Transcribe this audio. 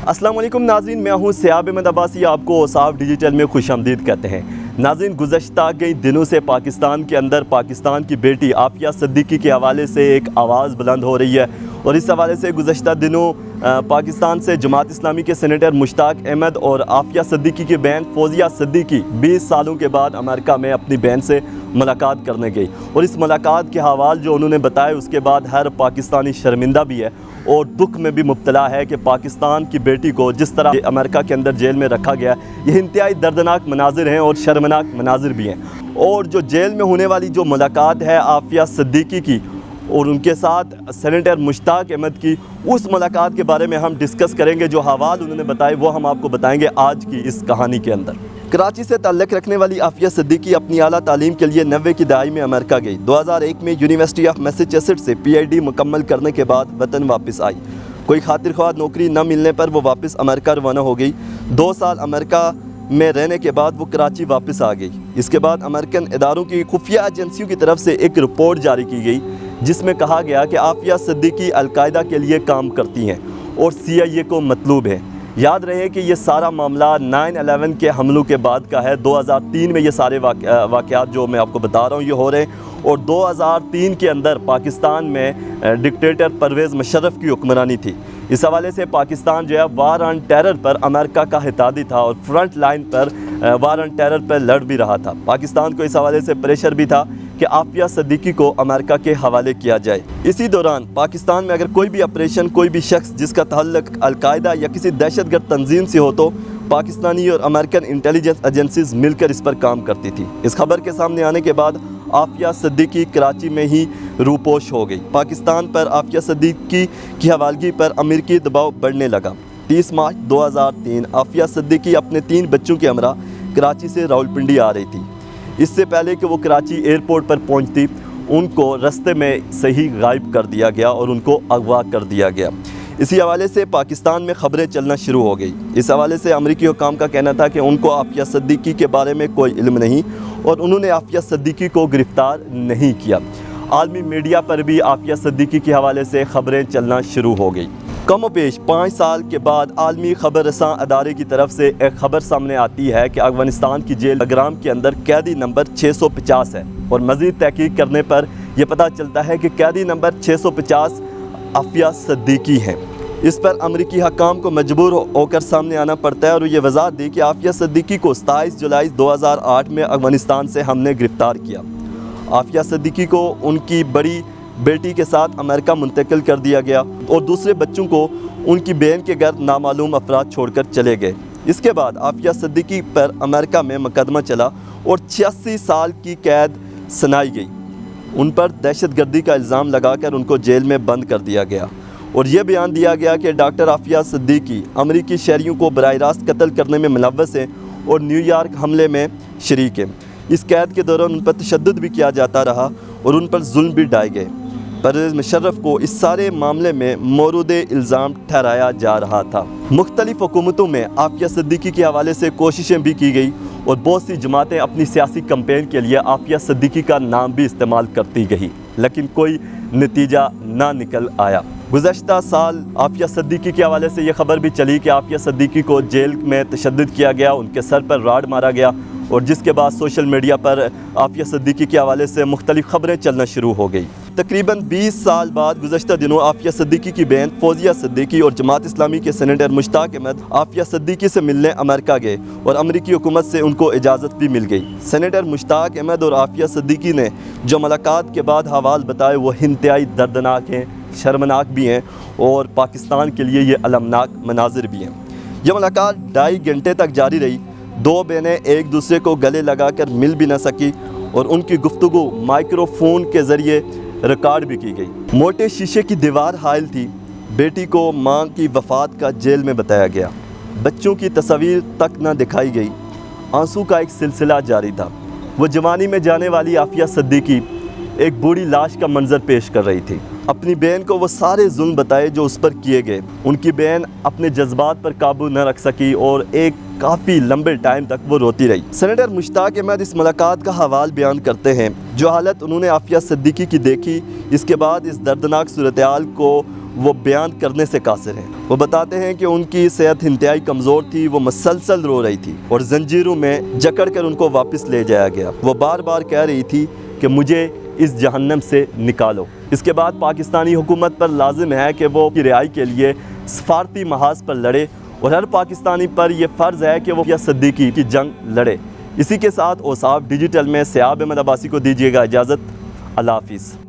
السلام علیکم ناظرین، میں ہوں سیاب احمد عباسی، آپ کو اوصاف ڈیجیٹل میں خوش آمدید کہتے ہیں۔ ناظرین، گزشتہ کئی دنوں سے پاکستان کے اندر پاکستان کی بیٹی عافیہ صدیقی کے حوالے سے ایک آواز بلند ہو رہی ہے، اور اس حوالے سے گزشتہ دنوں پاکستان سے جماعت اسلامی کے سینیٹر مشتاق احمد اور عافیہ صدیقی کی بہن فوزیہ صدیقی 20 سالوں کے بعد امریکہ میں اپنی بہن سے ملاقات کرنے گئی، اور اس ملاقات کے حوال جو انہوں نے بتائے اس کے بعد ہر پاکستانی شرمندہ بھی ہے اور دکھ میں بھی مبتلا ہے کہ پاکستان کی بیٹی کو جس طرح امریکہ کے اندر جیل میں رکھا گیا، یہ انتہائی دردناک مناظر ہیں اور شرمناک مناظر بھی ہیں۔ اور جو جیل میں ہونے والی جو ملاقات ہے عافیہ صدیقی کی اور ان کے ساتھ سینیٹر مشتاق احمد کی، اس ملاقات کے بارے میں ہم ڈسکس کریں گے۔ جو حوال انہوں نے بتائے وہ ہم آپ کو بتائیں گے آج کی اس کہانی کے اندر۔ کراچی سے تعلق رکھنے والی عافیہ صدیقی اپنی اعلیٰ تعلیم کے لیے 90 کی دہائی میں امریکہ گئی۔ 2001 میں یونیورسٹی آف میساچیٹس سے PhD مکمل کرنے کے بعد وطن واپس آئی۔ کوئی خاطر خواہ نوکری نہ ملنے پر وہ واپس امریکہ روانہ ہو گئی۔ 2 سال امریکہ میں رہنے کے بعد وہ کراچی واپس آ گئی۔ اس کے بعد امریکن اداروں کی خفیہ ایجنسیوں کی طرف سے ایک رپورٹ جاری کی گئی جس میں کہا گیا کہ عافیہ صدیقی القاعدہ کے لیے کام کرتی ہیں اور CIA کو مطلوب ہے۔ یاد رہے کہ یہ سارا معاملہ 9/11 کے حملوں کے بعد کا ہے۔ 2003 میں یہ سارے واقعات جو میں آپ کو بتا رہا ہوں یہ ہو رہے ہیں، اور 2003 کے اندر پاکستان میں ڈکٹیٹر پرویز مشرف کی حکمرانی تھی۔ اس حوالے سے پاکستان جو ہے وار آن ٹیرر پر امریکہ کا اتحادی تھا اور فرنٹ لائن پر وار آن ٹیرر پر لڑ بھی رہا تھا۔ پاکستان کو اس حوالے سے پریشر بھی تھا کہ عافیہ صدیقی کو امریکہ کے حوالے کیا جائے۔ اسی دوران پاکستان میں اگر کوئی بھی آپریشن، کوئی بھی شخص جس کا تعلق القاعدہ یا کسی دہشت گرد تنظیم سے ہو تو پاکستانی اور امریکن انٹیلیجنس ایجنسیز مل کر اس پر کام کرتی تھی۔ اس خبر کے سامنے آنے کے بعد عافیہ صدیقی کراچی میں ہی روپوش ہو گئی۔ پاکستان پر عافیہ صدیقی کی حوالگی پر امریکی دباؤ بڑھنے لگا۔ 30 مارچ 2003 عافیہ صدیقی اپنے 3 بچوں کے ہمراہ کراچی سے راولپنڈی آ رہی تھی۔ اس سے پہلے کہ وہ کراچی ایئرپورٹ پر پہنچتی، ان کو رستے میں سے ہی غائب کر دیا گیا اور ان کو اغوا کر دیا گیا۔ اسی حوالے سے پاکستان میں خبریں چلنا شروع ہو گئی۔ اس حوالے سے امریکی حکام کا کہنا تھا کہ ان کو عافیہ صدیقی کے بارے میں کوئی علم نہیں اور انہوں نے عافیہ صدیقی کو گرفتار نہیں کیا۔ عالمی میڈیا پر بھی عافیہ صدیقی کے حوالے سے خبریں چلنا شروع ہو گئی۔ کم و بیش 5 سال کے بعد عالمی خبر رساں ادارے کی طرف سے ایک خبر سامنے آتی ہے کہ افغانستان کی جیل گرام کے اندر قیدی نمبر 650 ہے، اور مزید تحقیق کرنے پر یہ پتہ چلتا ہے کہ قیدی نمبر 650 عافیہ صدیقی ہیں۔ اس پر امریکی حکام کو مجبور ہو کر سامنے آنا پڑتا ہے اور یہ وضاحت دی کہ عافیہ صدیقی کو 27 جولائی 2008 میں افغانستان سے ہم نے گرفتار کیا۔ عافیہ صدیقی کو ان کی بڑی بیٹی کے ساتھ امریکہ منتقل کر دیا گیا اور دوسرے بچوں کو ان کی بہن کے گھر نامعلوم افراد چھوڑ کر چلے گئے۔ اس کے بعد عافیہ صدیقی پر امریکہ میں مقدمہ چلا اور 86 سال کی قید سنائی گئی۔ ان پر دہشت گردی کا الزام لگا کر ان کو جیل میں بند کر دیا گیا، اور یہ بیان دیا گیا کہ ڈاکٹر عافیہ صدیقی امریکی شہریوں کو براہ راست قتل کرنے میں ملوث ہیں اور نیو یارک حملے میں شریک ہیں۔ اس قید کے دوران ان پر تشدد بھی کیا جاتا رہا اور ان پر ظلم بھی ڈھائے گئے۔ پرویز مشرف کو اس سارے معاملے میں مورد الزام ٹھہرایا جا رہا تھا۔ مختلف حکومتوں میں عافیہ صدیقی کے حوالے سے کوششیں بھی کی گئی اور بہت سی جماعتیں اپنی سیاسی کمپین کے لیے عافیہ صدیقی کا نام بھی استعمال کرتی گئی، لیکن کوئی نتیجہ نہ نکل آیا۔ گزشتہ سال عافیہ صدیقی کے حوالے سے یہ خبر بھی چلی کہ عافیہ صدیقی کو جیل میں تشدد کیا گیا، ان کے سر پر راڈ مارا گیا، اور جس کے بعد سوشل میڈیا پر عافیہ صدیقی کے حوالے سے مختلف خبریں چلنا شروع ہو گئی۔ تقریباً 20 سال بعد گزشتہ دنوں عافیہ صدیقی کی بہن فوزیہ صدیقی اور جماعت اسلامی کے سینیٹر مشتاق احمد عافیہ صدیقی سے ملنے امریکہ گئے اور امریکی حکومت سے ان کو اجازت بھی مل گئی۔ سینیٹر مشتاق احمد اور عافیہ صدیقی نے جو ملاقات کے بعد حوال بتائے وہ انتہائی دردناک ہیں، شرمناک بھی ہیں اور پاکستان کے لیے یہ المناک مناظر بھی ہیں۔ یہ ملاقات 2.5 گھنٹے تک جاری رہی۔ 2 بہنیں ایک دوسرے کو گلے لگا کر مل بھی نہ سکی اور ان کی گفتگو مائکرو فون کے ذریعے ریکارڈ بھی کی گئی۔ موٹے شیشے کی دیوار حائل تھی۔ بیٹی کو ماں کی وفات کا جیل میں بتایا گیا۔ بچوں کی تصاویر تک نہ دکھائی گئی۔ آنسو کا ایک سلسلہ جاری تھا۔ وہ جوانی میں جانے والی عافیہ صدیقی ایک بوڑھی لاش کا منظر پیش کر رہی تھی۔ اپنی بہن کو وہ سارے ظلم بتائے جو اس پر کیے گئے۔ ان کی بہن اپنے جذبات پر قابو نہ رکھ سکی اور ایک کافی لمبے ٹائم تک وہ روتی رہی۔ سینیٹر مشتاق احمد اس ملاقات کا حوال بیان کرتے ہیں۔ جو حالت انہوں نے عافیہ صدیقی کی دیکھی، اس کے بعد اس دردناک صورتحال کو وہ بیان کرنے سے قاصر ہیں۔ وہ بتاتے ہیں کہ ان کی صحت انتہائی کمزور تھی، وہ مسلسل رو رہی تھی اور زنجیروں میں جکڑ کر ان کو واپس لے جایا گیا۔ وہ بار بار کہہ رہی تھی کہ مجھے اس جہنم سے نکالو۔ اس کے بعد پاکستانی حکومت پر لازم ہے کہ وہ کی رہائی کے لیے سفارتی محاذ پر لڑے، اور ہر پاکستانی پر یہ فرض ہے کہ وہ آفیہ صدیقی کی جنگ لڑے۔ اسی کے ساتھ اوصاف ڈیجیٹل میں سیاب احمد عباسی کو دیجیے گا اجازت۔ اللہ حافظ۔